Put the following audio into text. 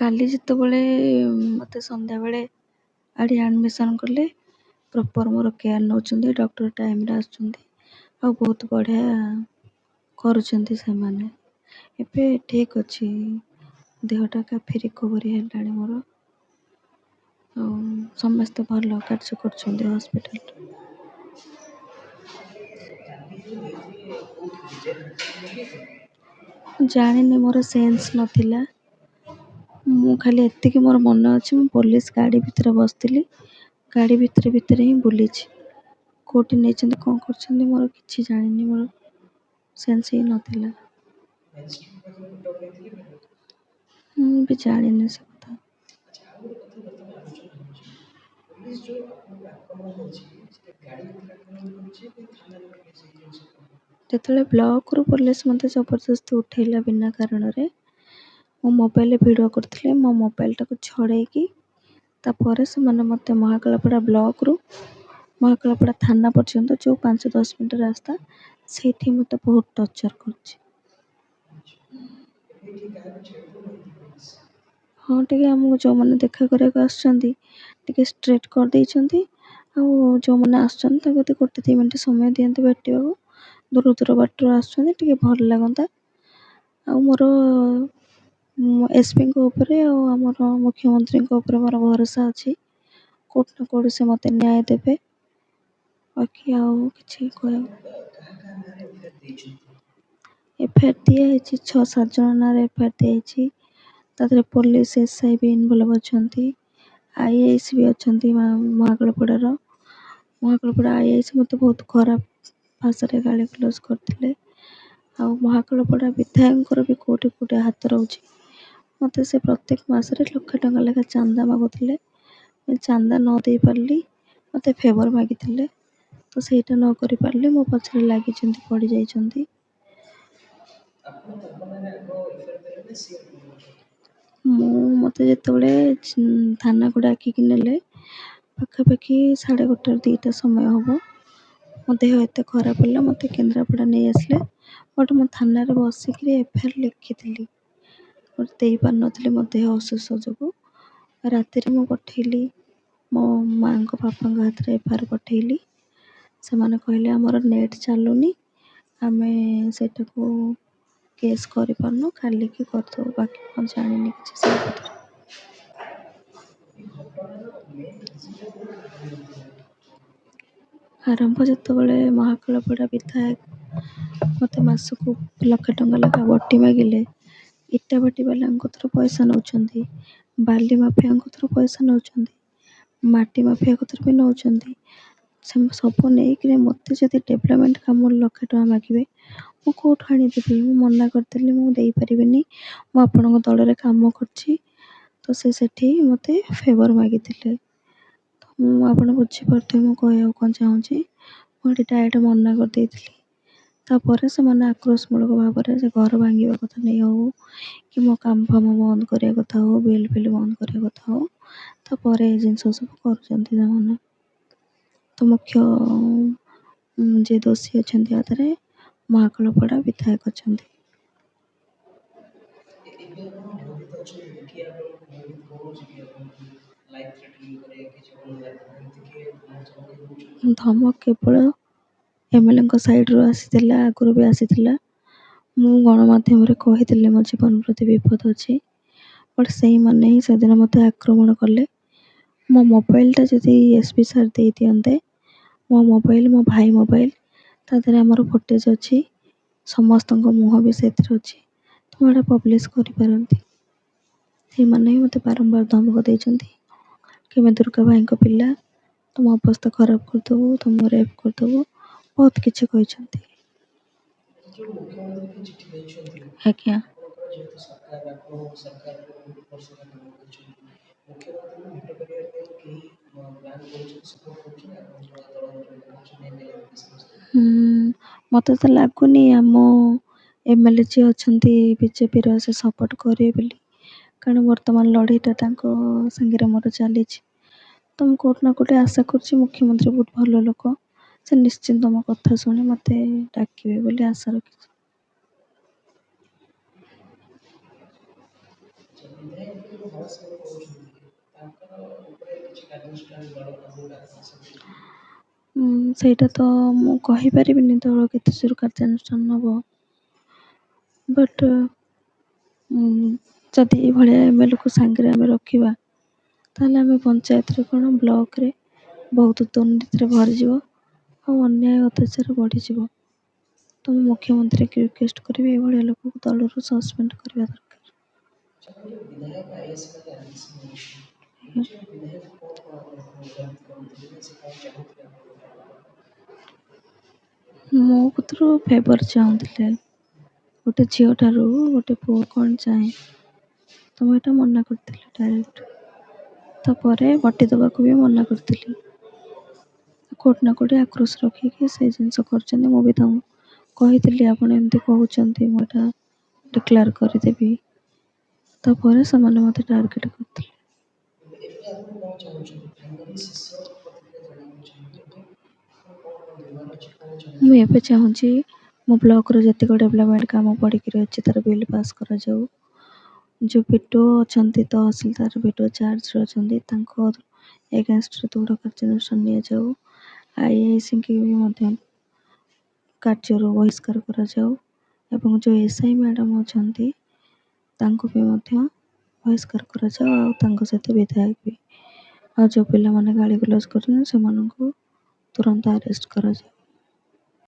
କାଲି ଯେତେବେଳେ ମୋତେ ସନ୍ଧ୍ୟାବେଳେ ଆଡ଼ମିସନ୍ କଲେ, ପ୍ରପର୍ ମୋର କେୟାର୍ ନେଉଛନ୍ତି, ଡକ୍ଟର ଟାଇମ୍‌ରେ ଆସୁଛନ୍ତି ଆଉ ବହୁତ ବଢ଼ିଆ କରୁଛନ୍ତି ସେମାନେ। ଏବେ ଠିକ୍ ଅଛି, ଦେହଟା କାଫି ରିକଭରି ହେଲାଣି ମୋର। ଆଉ ସମସ୍ତେ ଭଲ କାର୍ଯ୍ୟ କରୁଛନ୍ତି ହସ୍ପିଟାଲରେ। ଜାଣିନି, ମୋର ସେନ୍ସ ନଥିଲା। ମୁଁ ଖାଲି ଏତିକି ମୋର ମନେ ଅଛି, ମୁଁ ପୋଲିସ ଗାଡ଼ି ଭିତରେ ବସିଥିଲି, ଗାଡ଼ି ଭିତରେ ହିଁ ବୁଲିଛି। କୋଉଠି ନେଇଛନ୍ତି କ'ଣ କରୁଛନ୍ତି ମୋର କିଛି ଜାଣିନି, ମୋର ସେନ୍ସ ହିଁ ନଥିଲା। ମୁଁ ବି ଜାଣିନି ସେ କଥା। ଯେତେବେଳେ ବ୍ଲକରୁ ପୋଲିସ ମୋତେ ଜବରଦସ୍ତି ଉଠେଇଲା ବିନା କାରଣରେ, ମୋ ମୋବାଇଲରେ ଭିଡ଼ିଓ କରୁଥିଲେ, ମୋ ମୋବାଇଲଟାକୁ ଛଡ଼େଇକି ତାପରେ ସେମାନେ ମୋତେ ମହାକାଳପଡ଼ା ବ୍ଲକରୁ ମହାକାଳପଡ଼ା ଥାନା ପର୍ଯ୍ୟନ୍ତ ଯେଉଁ 5-10 ମିନିଟ୍ ରାସ୍ତା, ସେଇଠି ମୋତେ ବହୁତ ଟର୍ଚର୍ କରୁଛି। ହଁ, ଟିକେ ଆମକୁ ଯେଉଁମାନେ ଦେଖା କରିବାକୁ ଆସୁଛନ୍ତି ଟିକେ ଷ୍ଟ୍ରେଟ୍ କରିଦେଇଛନ୍ତି, ଆଉ ଯେଉଁମାନେ ଆସୁଛନ୍ତି ତାଙ୍କୁ ଯଦି 1-2 ମିନିଟ୍ ସମୟ ଦିଅନ୍ତେ ଭେଟିବାକୁ, ଦୂର ବାଟରୁ ଆସୁଛନ୍ତି, ଟିକେ ଭଲ ଲାଗନ୍ତା। ଆଉ ମୋର ଏସ୍‌ପିଙ୍କ ଉପରେ ଆଉ ଆମର ମୁଖ୍ୟମନ୍ତ୍ରୀଙ୍କ ଉପରେ ମୋର ଭରସା ଅଛି, କୋଉଠି ନା କୋଉଠି ସେ ମୋତେ ନ୍ୟାୟ ଦେବେ। ବାକି ଆଉ କିଛି ଏଫଆଇଆର୍ ଦିଆହେଇଛି, 6-7 ଜଣ ନାଁରେ ଏଫଆଇଆର୍ ଦିଆହେଇଛି। ତା ଦେହରେ ପୋଲିସ SI ବି ଇନଭଲ୍ଭ ଅଛନ୍ତି, IAS ବି ଅଛନ୍ତି। ମହାକାଳପଡ଼ାର IAS ମୋତେ ବହୁତ ଖରାପ ଭାଷାରେ ଗାଳିଗୁଲଜ କରିଥିଲେ। ଆଉ ମହାକାଳପଡ଼ା ବିଧାୟକଙ୍କର ବି କୋଉଠି ହାତ ରହୁଛି। ମୋତେ ସେ ପ୍ରତ୍ୟେକ ମାସରେ ଲକ୍ଷେ ଟଙ୍କା ଲେଖା ଚାନ୍ଦା ମାଗୁଥିଲେ। ଚାନ୍ଦା ନ ଦେଇପାରିଲି, ମୋତେ ଫେଭର୍ ମାଗିଥିଲେ, ତ ସେଇଟା ନ କରିପାରିଲି, ମୋ ପଛରେ ଲାଗିଛନ୍ତି, ପଡ଼ିଯାଇଛନ୍ତି। ମୋତେ ଯେତେବେଳେ ଥାନାକୁ ଡାକିକି ନେଲେ, ପାଖାପାଖି 1:30-2ଟା ସମୟ ହେବ। ମୋ ଦେହ ଏତେ ଖରାପ ହେଲା, ମୋତେ କେନ୍ଦ୍ରାପଡ଼ା ନେଇ ଆସିଲେ। ବଟ୍ ମୁଁ ଥାନାରେ ବସିକିରି ଏଫଆଇଆର୍ ଲେଖିଥିଲି, ବଟ୍ ଦେଇପାରିନଥିଲି ମୋ ଦେହ ଅସୁସ୍ଥ ଯୋଗୁଁ। ରାତିରେ ମୁଁ ପଠେଇଲି, ମୋ ମାଆଙ୍କ ବାପାଙ୍କ ହାତରେ ଏଫଆଇଆର୍ ପଠେଇଲି। ସେମାନେ କହିଲେ ଆମର ନେଟ୍ ଚାଲୁନି, ଆମେ ସେଇଟାକୁ କେସ୍ କରିପାରୁନୁ, କାଲିକି କରିଦେବୁ। ବାକି ମୁଁ ଜାଣିନି କିଛି ସେ କଥା। ଆରମ୍ଭ ଯେତେବେଳେ ମହାକାଳପଡ଼ା ବିଧାୟକ ମୋତେ ମାସକୁ ଲକ୍ଷେ ଟଙ୍କା ଲେଖା ବଟି ମାଗିଲେ, ଇଟା ଭାଟି ବାଲାଙ୍କ କତିରୁ ପଇସା ନେଉଛନ୍ତି, ବାଲି ମାଫିଆଙ୍କ କତିରୁ ପଇସା ନେଉଛନ୍ତି, ମାଟି ମାଫିଆ କତିରୁ ବି ନେଉଛନ୍ତି। ସେ ସବୁ ନେଇକିରି ମୋତେ ଯଦି ଡେଭଲପମେଣ୍ଟ କାମରେ ଲକ୍ଷେ ଟଙ୍କା ମାଗିବେ, ମୁଁ କୋଉଠୁ ଆଣିଦେବି? ମୁଁ ମନା କରିଦେଲି, ମୁଁ ଦେଇପାରିବିନି, ମୁଁ ଆପଣଙ୍କ ଦଳରେ କାମ କରିଛି। ତ ସେ ସେଠି ମୋତେ ଫେଭର୍ ମାଗିଥିଲେ। ତ ଆପଣ ବୁଝିପାରୁଥିବେ ମୁଁ କହିବାକୁ କ'ଣ ଚାହୁଁଛି। ମୁଁ ଏଠି ଡାଇରେକ୍ଟ ମନା କରିଦେଇଥିଲି। ତାପରେ ସେମାନେ ଆକ୍ରୋଶମୂଳକ ଭାବରେ ସେ ଘର ଭାଙ୍ଗିବା କଥା ନେଇ ହଉ, କି ମୋ କାମ ଫାମ ବନ୍ଦ କରିବା କଥା ହଉ, ବିଲ୍ ବନ୍ଦ କରିବା କଥା ହଉ, ତାପରେ ଏ ଜିନିଷ ସବୁ କରୁଛନ୍ତି ସେମାନେ। ତ ମୁଖ୍ୟ ଯିଏ ଦୋଷୀ ଅଛନ୍ତି ୟା ଦେହରେ ମହାକାଳପଡ଼ା ବିଧାୟକ ଅଛନ୍ତି। ଧମକ କେବଳ MLAଙ୍କ ସାଇଡ଼୍‌ରୁ ଆସିଥିଲା, ଆଗରୁ ବି ଆସିଥିଲା। ମୁଁ ଗଣମାଧ୍ୟମରେ କହିଥିଲି ମୋ ଜୀବନ ପ୍ରତି ବିପଦ ଅଛି, ବଟ୍ ସେଇମାନେ ହିଁ ସେଦିନ ମୋତେ ଆକ୍ରମଣ କଲେ। ମୋ ମୋବାଇଲଟା ଯଦି SP ସାର୍ ଦେଇଦିଅନ୍ତେ, ମୋ ମୋବାଇଲ ମୋ ଭାଇ ମୋବାଇଲ, ତା ଦେହରେ ଆମର ଫୁଟେଜ୍ ଅଛି, ସମସ୍ତଙ୍କ ମୁହଁ ବି ସେଥିରେ ଅଛି, ତ ମୁଁ ଏଇଟା ପବ୍ଲିଶ୍ କରିପାରନ୍ତି। ସେଇମାନେ ହିଁ ମୋତେ ବାରମ୍ବାର ଧମକ ଦେଇଛନ୍ତି, କେବେ ଦୁର୍ଗା ଭାଇଙ୍କ ପିଲା, ତୁମ ଅବସ୍ଥା ଖରାପ କରିଦେବୁ, ତୁମକୁ ରେପ୍ କରିଦେବୁ, ବହୁତ କିଛି କହିଛନ୍ତି। ଆଜ୍ଞା। ମୋତେ ତ ଲାଗୁନି ଆମ MLA ଯିଏ ଅଛନ୍ତି BJPର ସେ ସପୋର୍ଟ କରିବେ ବୋଲି, କାରଣ ବର୍ତ୍ତମାନ ଲଢ଼େଇଟା ତାଙ୍କ ସାଙ୍ଗରେ ମୋର ଚାଲିଛି। ତ ମୁଁ କୋଉଠି ନା କୋଉଠି ଆଶା କରୁଛି, ମୁଖ୍ୟମନ୍ତ୍ରୀ ବହୁତ ଭଲ ଲୋକ, ସେ ନିଶ୍ଚିନ୍ତ ମୋ କଥା ଶୁଣି ମୋତେ ଡାକିବେ ବୋଲି ଆଶା ରଖିଛି। ସେଇଟା ତ ମୁଁ କହିପାରିବିନି ଦଳ କେତେ ଜୋର କାର୍ଯ୍ୟାନୁଷ୍ଠାନ ନେବ, ବଟ୍ ଯଦି ଏଇଭଳିଆ ଏମଏଲ୍ଏକୁ ସାଙ୍ଗରେ ଆମେ ରଖିବା ତାହେଲେ ଆମେ ପଞ୍ଚାୟତରେ କ'ଣ ବ୍ଲକରେ ବହୁତ ଦୁର୍ନୀତିରେ ଭରିଯିବ ଆଉ ଅନ୍ୟାୟ ଅତ୍ୟାଚାର ବଢ଼ିଯିବ। ତ ମୁଁ ମୁଖ୍ୟମନ୍ତ୍ରୀକି ରିକ୍ୱେଷ୍ଟ କରିବି ଏଇଭଳିଆ ଲୋକକୁ ଦଳରୁ ସସ୍ପେଣ୍ଡ କରିବା ଦରକାର। ମୋ କତିରୁ ଫେଭର୍ ଚାହୁଁଥିଲେ, ଗୋଟେ ଝିଅଠାରୁ ଗୋଟେ ପୁଅ କ'ଣ ଚାହେଁ, ତ ମୁଁ ଏଇଟା ମନା କରିଥିଲି ଡାଇରେକ୍ଟ। ତାପରେ ବଟି ଦେବାକୁ ବି ମନା କରିଥିଲି। କୋଉଠି ନା କୋଉଠି ଆକ୍ରୋଶ ରଖିକି ସେ ଜିନିଷ କରିଛନ୍ତି। ମୁଁ ବି ତାଙ୍କୁ କହିଥିଲି ଆପଣ ଏମିତି କହୁଛନ୍ତି, ମୁଁ ଏଇଟା ଡିକ୍ଲାର କରିଦେବି। ତାପରେ ସେମାନେ ମୋତେ ଟାର୍ଗେଟ୍ କରିଥିଲେ। ମୁଁ ଏବେ ଚାହୁଁଛି ମୋ ବ୍ଲକର ଯେତିକ ଡେଭଲପମେଣ୍ଟ କାମ ପଡ଼ିକିରି ଅଛି ତା'ର ବିଲ୍ ପାସ୍ କରାଯାଉ। ଯେଉଁ ବିଡ଼ିଓ ଅଛନ୍ତି, ତହସିଲଦାର ବିଡ଼ିଓ ଚାର୍ଜରେ ଅଛନ୍ତି, ତାଙ୍କ ଏଗେନଷ୍ଟରେ ଦୃଢ଼ କାର୍ଯ୍ୟାନୁଷ୍ଠାନ ନିଆଯାଉ। ଆଇଆଇସିକି ବି ମଧ୍ୟ କାର୍ଯ୍ୟରୁ ବହିଷ୍କାର କରାଯାଉ ଏବଂ ଯେଉଁ ଏସ୍ଆଇ ମ୍ୟାଡ଼ାମ୍ ଅଛନ୍ତି ତାଙ୍କୁ ବି ମଧ୍ୟ ବହିଷ୍କାର କରାଯାଉ ଆଉ ତାଙ୍କ ସହିତ ବିଧାୟକ ବି। ଆଉ ଯେଉଁ ପିଲାମାନେ ଗାଳିଗୁଲଜ କରୁଛନ୍ତି ସେମାନଙ୍କୁ ତୁରନ୍ତ ଆରେଷ୍ଟ କରାଯାଉ।